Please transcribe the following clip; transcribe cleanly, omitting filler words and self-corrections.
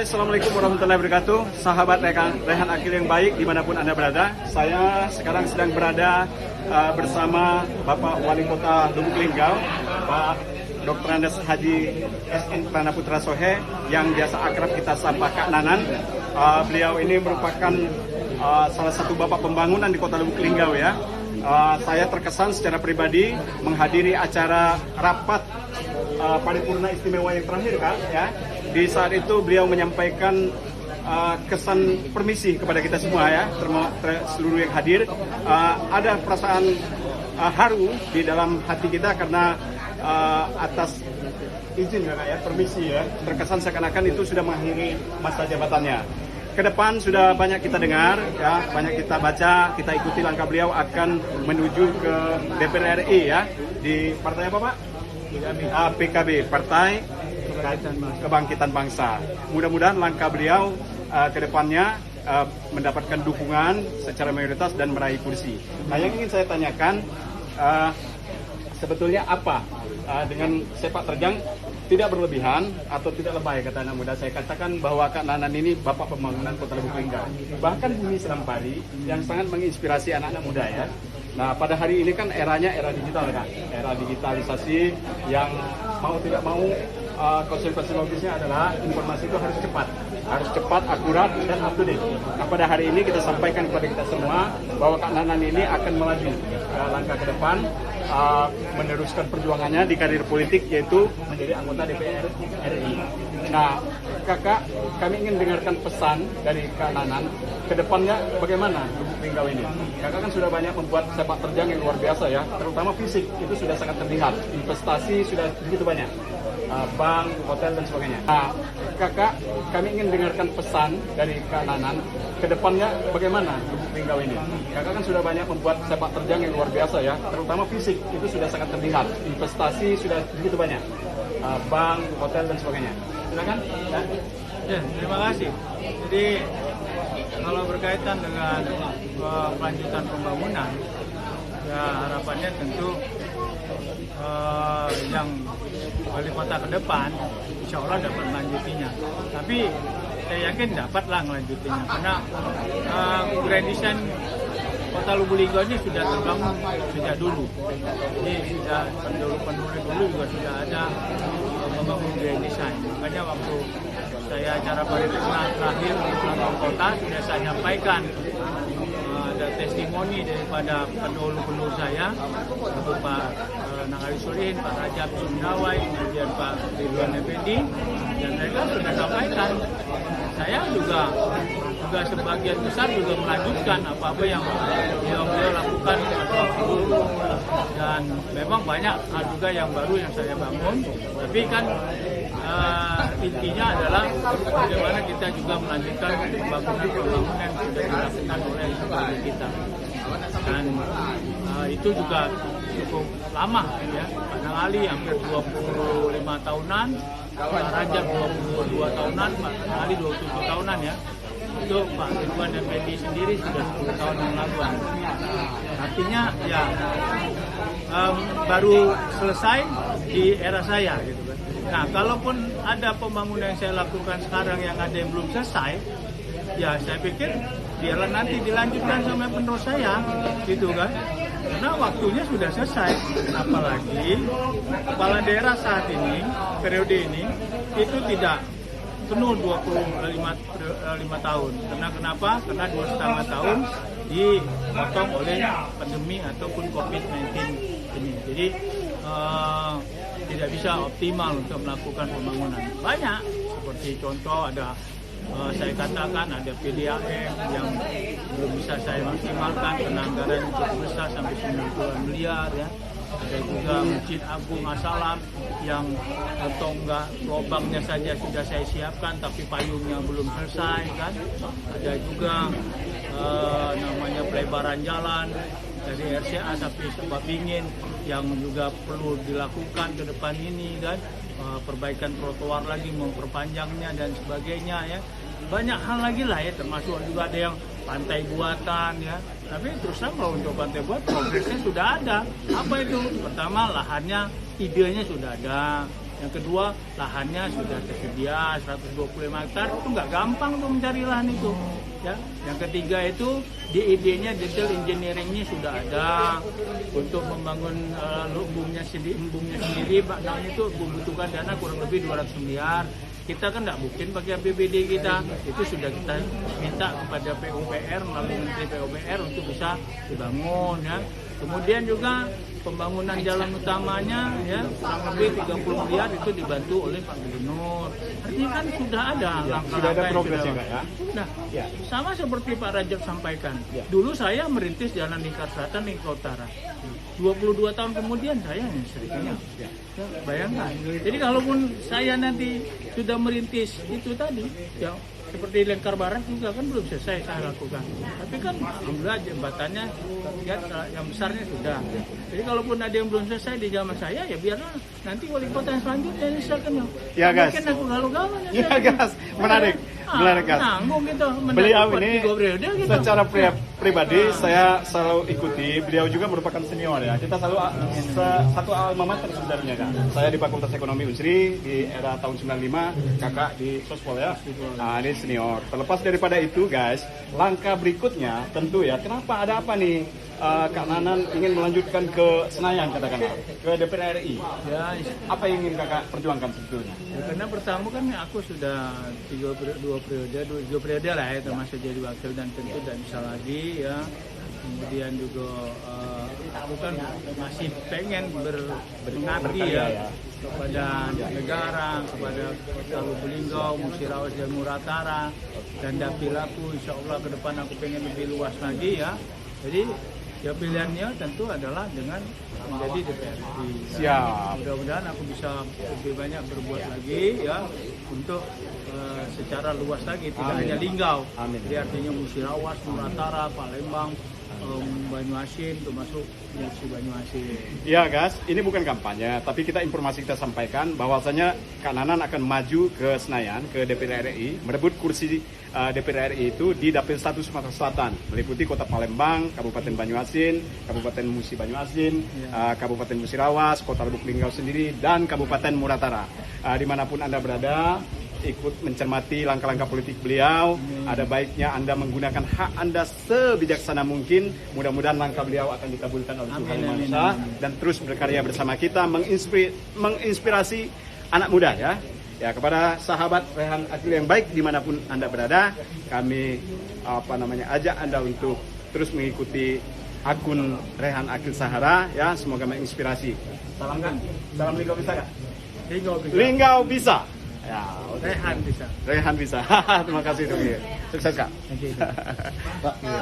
Hai, Assalamualaikum warahmatullahi wabarakatuh. Sahabat Rehan Akil yang baik dimanapun Anda berada. Saya sekarang sedang berada bersama Bapak Wali Kota Lubuk Linggau, Pak Dr. Andes Haji SN Pranaputra Sohe, yang biasa akrab kita sapa Kak Nanan. Beliau ini merupakan salah satu bapak pembangunan di Kota Lubuk Linggau ya. Saya terkesan secara pribadi menghadiri acara rapat paripurna istimewa yang terakhir Kak ya. Di saat itu beliau menyampaikan kesan permisi kepada kita semua ya, seluruh yang hadir. Ada perasaan haru di dalam hati kita karena atas izin ya, permisi ya. Terkesan seakan-akan itu sudah mengakhiri masa jabatannya. Ke depan sudah banyak kita dengar ya, banyak kita baca, kita ikuti langkah beliau akan menuju ke DPR RI ya. Di partai apa Pak? PKB, Partai Kebangkitan Bangsa. Mudah-mudahan langkah beliau ke depannya mendapatkan dukungan secara mayoritas dan meraih kursi. Nah, yang ingin saya tanyakan, sebetulnya apa dengan sepak terjang tidak berlebihan atau tidak lebay, kata anak muda. Saya katakan bahwa Kak Nanan ini bapak pembangunan Kota Lubuk Linggau, bahkan Bumi Selampari yang sangat menginspirasi anak-anak muda ya. Nah, pada hari ini kan eranya era digital kan, era digitalisasi yang mau tidak mau konsekuensi logisnya adalah informasi itu harus cepat, akurat, dan up to date. Nah, pada hari ini kita sampaikan kepada kita semua bahwa Kak Nanan ini akan melaju langkah ke depan, meneruskan perjuangannya di karir politik, yaitu menjadi anggota DPR RI. Nah, Kakak, kami ingin dengarkan pesan dari Kak Nanan ke depannya bagaimana Lubuk Linggau ini. Kakak kan sudah banyak membuat sepak terjang yang luar biasa ya, terutama fisik itu sudah sangat terlihat, investasi sudah begitu banyak, bank, hotel dan sebagainya. Nah, Kakak, kami ingin dengarkan pesan dari Kak Nanan ke depannya bagaimana Lubuk Linggau ini. Kakak kan sudah banyak membuat sepak terjang yang luar biasa ya, terutama fisik itu sudah sangat terlihat, investasi sudah begitu banyak, bank, hotel dan sebagainya. Silakan. Ya, terima kasih. Jadi kalau berkaitan dengan kelanjutan pembangunan, ya harapannya tentu yang wali kota ke depan insya Allah dapat melanjutinya. Tapi saya yakin dapatlah melanjutinya karena grand design Kota Lubuk Linggau ini sudah terbangun sejak dulu. Jadi sudah pendahulu dulu juga sudah ada membangun grand design. Makanya waktu saya acara paripurna terakhir di kantor kota sudah saya sampaikan, ada testimoni daripada pendahulu saya, yaitu Pak Nangari Surin, Pak Rajab Sundawai, kemudian Pak Ridwan Effendi, dan mereka sudah sampaikan. Saya juga sebagian besar juga melanjutkan apa-apa yang beliau lakukan waktu dulu, dan memang banyak hal juga yang baru yang saya bangun, tapi kan intinya adalah bagaimana kita juga melanjutkan pembangunan yang sudah dilakukan oleh keluarga kita, dan itu juga cukup lama ya. Pak NangAli hampir 25 tahunan, Pak Rajab 22 tahunan, Pak Nangali 27 tahunan ya. Itu Pak Ridwan dan Fendi sendiri sudah 10 tahun yang lalu. Artinya ya baru selesai di era saya gitu kan. Nah, kalaupun ada pembangunan yang saya lakukan sekarang yang ada yang belum selesai, ya saya pikir biarlah nanti dilanjutkan sama penerus saya gitu kan. Karena waktunya sudah selesai. Apalagi kepala daerah saat ini, periode ini itu tidak penuh 25 tahun. Karena kenapa? Karena 2,5 tahun dipotong oleh pandemi ataupun COVID-19 ini. Jadi tidak bisa optimal untuk melakukan pembangunan. Banyak, seperti contoh ada saya katakan ada PDAM yang belum bisa saya maksimalkan karena anggaran cukup besar sampai 90 miliar ya. Ada juga Masjid Agung As-Salam yang tonggak lubangnya saja sudah saya siapkan tapi payungnya belum selesai kan. Ada juga namanya pelebaran jalan dari RCA sampai Sebabingin yang juga perlu dilakukan ke depan ini kan. Perbaikan trotoar lagi, memperpanjangnya dan sebagainya ya. Banyak hal lagi lah ya, termasuk juga ada yang pantai buatan ya. Tapi terus terang kalau untuk pantai buat progresnya sudah ada. Apa itu? Pertama lahannya, idenya sudah ada. Yang kedua, lahannya sudah tersedia 125 hektar, itu nggak gampang tuh mencari lahan itu. Ya. Yang ketiga itu di idenya detail engineeringnya sudah ada untuk membangun embungnya sendiri, maknanya itu membutuhkan dana kurang lebih 200 miliar. Kita kan nggak mungkin pakai APBD kita, itu sudah kita minta kepada PUPR melalui Menteri PUPR untuk bisa dibangun ya. Kemudian juga pembangunan jalan utamanya ya kurang lebih 30 miliar itu dibantu oleh Pak Gubernur. Artinya kan sudah ada langkah-langkah sudah ada yang progresnya Kak ya. Sudah. Ya. Sama seperti Pak Rajab sampaikan. Ya. Dulu saya merintis Jalan Lingkar Selatan, Lingkar Utara. 22 tahun kemudian saya nyelesaikannya. Ya. Ya, bayangkan. Jadi kalaupun saya nanti sudah merintis itu tadi, ya seperti Lingkar Barat juga kan belum selesai saya lakukan. Tapi kan alhamdulillah jembatannya ya, yang besarnya sudah. Jadi kalaupun ada yang belum selesai di zaman saya, ya biarlah nanti wali kota yang selanjutnya nyelesaikan. Ya, guys. Mungkin aku galau-galau. Ya guys, menarik. Menarik guys. Nanggung gitu. Beliau ini gitu. secara pribadi saya selalu ikuti. Beliau juga merupakan senior ya. Kita selalu satu alma mater sebenarnya kan. Saya di Fakultas Ekonomi Unsri di era tahun 95, kakak di Sospol ya. Nah, ini senior. Terlepas daripada itu guys, langkah berikutnya tentu ya. Kenapa ada apa nih? Kak Nanan ingin melanjutkan ke Senayan katakanlah, ke DPR RI. Ya, Apa yang ingin kakak perjuangkan sebetulnya? ya, karena pertama kan aku sudah 3 periode lah ya, termasuk jadi wakil dan tentu dan bisa lagi ya. Kemudian juga aku kan masih pengen berbakti ya kepada negara, kepada Talu Belinggau, Musirawas dan Muratara dan dapil aku. Insya Allah ke depan aku pengen lebih luas lagi ya. Jadi ya pilihannya tentu adalah dengan menjadi DPR RI. Siap. Mudah-mudahan aku bisa lebih banyak berbuat lagi ya untuk secara luas lagi, tidak hanya Linggau. Amin. Jadi artinya Musirawas, Muratara, Palembang, Banyuasin, termasuk Musi Banyuasin. Ya guys, ini bukan kampanye, tapi kita kita sampaikan bahwasanya Kak Nanan akan maju ke Senayan, ke DPR RI, merebut kursi DPR RI itu di Dapil 1 Sumatera Selatan, meliputi Kota Palembang, Kabupaten Banyuasin, Kabupaten Musi Banyuasin, Kabupaten Musirawas, Kota Lubuk Linggau sendiri, dan Kabupaten Muratara. Dimanapun Anda berada, ikut mencermati langkah-langkah politik beliau. Ada baiknya Anda menggunakan hak Anda sebijaksana mungkin. Mudah-mudahan langkah beliau akan dikabulkan oleh Tuhan Yang Maha Esa dan terus berkarya bersama kita menginspirasi anak muda ya. Ya, kepada sahabat Rehan Akil yang baik dimanapun Anda berada, kami ajak Anda untuk terus mengikuti akun Rehan Akil Sahara ya, semoga menginspirasi. Salam kan? Salam Linggau bisa kan? Linggau bisa. Ya, Rehan bisa. Rehan bisa. Terima kasih Dok. Sukses Kak. Thank you.